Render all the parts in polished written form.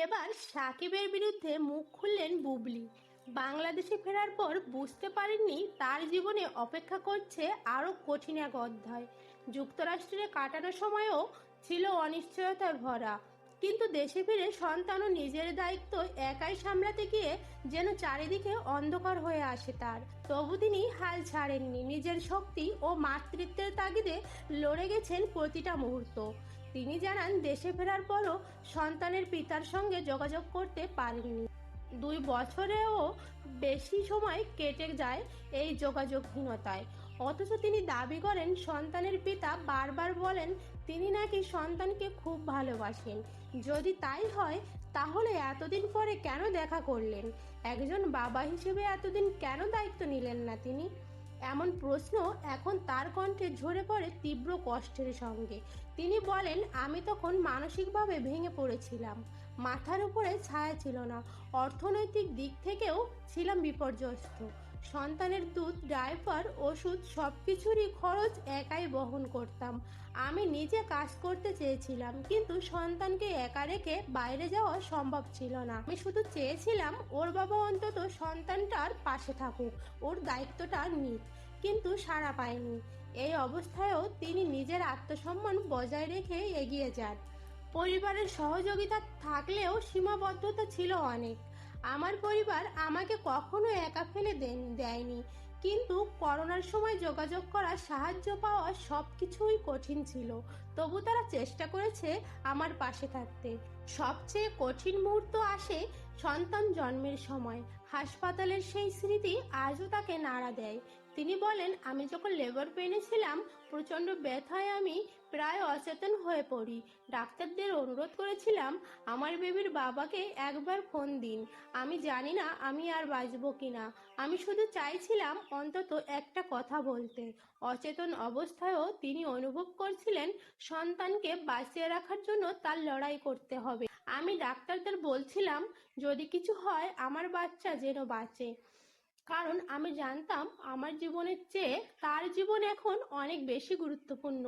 এবার সাকিবের বিরুদ্ধে মুখ খুললেন বুবলি। বাংলাদেশে ফেরার পর বুঝতে পারেননি তার জীবনে অপেক্ষা করছে আরও কঠিন এক অধ্যায়। যুক্তরাষ্ট্রে কাটানোর সময়ও ছিল অনিশ্চয়তার ভরা, কিন্তু দেশে ফিরে সন্তান ও নিজের দায়িত্ব একাই সামলাতে গিয়ে যেন চারিদিকে অন্ধকার হয়ে আসে তার। তবু তিনি হাল ছাড়েননি, নিজের শক্তি ও মাতৃত্বের তাগিদে লড়ে গেছেন প্রতিটা মুহূর্ত। তিনি জানান, দেশে ফেরার পরও সন্তানের পিতার সঙ্গে যোগাযোগ করতে পারেননি। 2 বছরেও বেশি সময় কেটে যায় এই যোগাযোগহীনতায়। অথচ তিনি দাবি করেন, সন্তানের পিতা বারবার বলেন তিনি নাকি সন্তানকে খুব ভালোবাসেন। যদি তাই হয়, তাহলে এতদিন পরে কেন দেখা করলেন? একজন বাবা হিসেবে এতদিন কেন দায়িত্ব নিলেন না তিনি? এমন প্রশ্ন এখন তার কণ্ঠে ঝরে পড়ে তীব্র কষ্টের সঙ্গে। তিনি বলেন, আমি তখন মানসিকভাবে ভেঙে পড়েছিলাম। মাথার উপরে ছায়া ছিল না, অর্থনৈতিক দিক থেকেও ছিলাম বিপর্যস্ত। সন্তানের দুধ, ডাইপার, ওষুধ সবকিছুরই খরচ একাই বহন করতাম। আমি নিজে কাজ করতে চেয়েছিলাম, কিন্তু সন্তানকে একা রেখে বাইরে যাওয়া সম্ভব ছিল না। আমি শুধু চেয়েছিলাম ওর বাবা অন্তত সন্তানটার পাশে থাকুক, ওর দায়িত্বটা নিক, কিন্তু সাড়া পায়নি। এই অবস্থায়ও তিনি নিজের আত্মসম্মান বজায় রেখে এগিয়ে যান। পরিবারের সহযোগিতা থাকলেও সীমাবদ্ধতা ছিল অনেক। আমার পরিবার আমাকে কখনো একা ফেলে দেয়নি, কিন্তু করোনার সময় যোগাযোগ করা, সাহায্য পাওয়া সবকিছুই কঠিন ছিল। তবু তারা চেষ্টা করেছে আমার পাশে থাকতে। সবচেয়ে কঠিন মুহূর্ত আসে সন্তান জন্মের সময়। হাসপাতালের সেই স্মৃতি আজও তাকে নাড়া দেয়। তিনি বলেন, আমি যখন লেবার পেনে ছিলাম, প্রচণ্ড ব্যথায় আমি প্রায় অচেতন হয়ে পড়ি। ডাক্তারদের অনুরোধ করেছিলাম আমার বেবির বাবাকে একবার ফোন দিন। আমি জানি না আমি আর বাঁচবো কিনা। আমি শুধু চাইছিলাম অন্তত একটা কথা বলতে। অচেতন অবস্থায়ও তিনি অনুভব করছিলেন সন্তানকে বাঁচিয়ে রাখার জন্য তার লড়াই করতে হবে। আমি ডাক্তারদের বলছিলাম, যদি কিছু হয় আমার বাচ্চা যেন বাঁচে, কারণ আমি জানতাম আমার জীবনের চেয়ে তার জীবন এখন অনেক বেশি গুরুত্বপূর্ণ,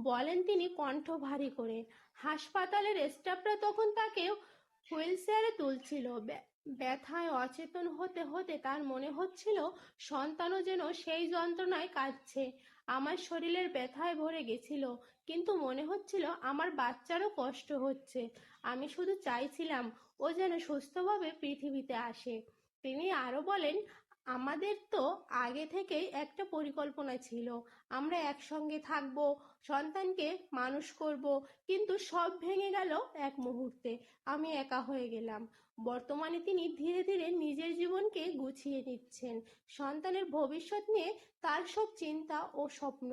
বলেন তিনি কণ্ঠ ভারী করে। হাসপাতালের স্টাফরা তখন তাকে হুইলচেয়ারে তুলছিল। ব্যথায় অচেতন হতে হতে তার মনে হচ্ছিল সন্তানও যেন সেই যন্ত্রণায় কাঁদছে। আমার শরীরের ব্যথায় ভরে গেছিল, কিন্তু মনে হচ্ছিল আমার বাচ্চারও কষ্ট হচ্ছে। আমি শুধু চাইছিলাম ও যেন সুস্থভাবে পৃথিবীতে আসে। তিনি আরো বলেন, আমাদের তো আগে থেকেই একটা পরিকল্পনা ছিল, আমরা একসঙ্গে থাকবো, সন্তানকে মানুষ করব, কিন্তু সব ভেঙে গেল এক মুহূর্তে। আমি একা হয়ে গেলাম। বর্তমানে তিনি ধীরে ধীরে নিজের জীবনকে গুছিয়ে নিচ্ছেন। সন্তানের ভবিষ্যৎ নিয়ে তার সব চিন্তা ও স্বপ্ন।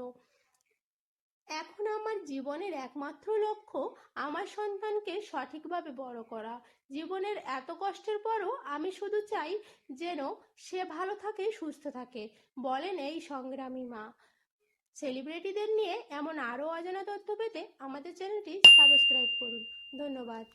এখন আমার জীবনের একমাত্র লক্ষ্য আমার সন্তানকে সঠিকভাবে বড় করা। জীবনের এত কষ্টের পরও আমি শুধু চাই যেন সে ভালো থাকে, সুস্থ থাকে, বলেন এই সংগ্রামী মা। সেলিব্রিটিদের নিয়ে এমন আরও অজানা তথ্য পেতে আমাদের চ্যানেলটি সাবস্ক্রাইব করুন। ধন্যবাদ।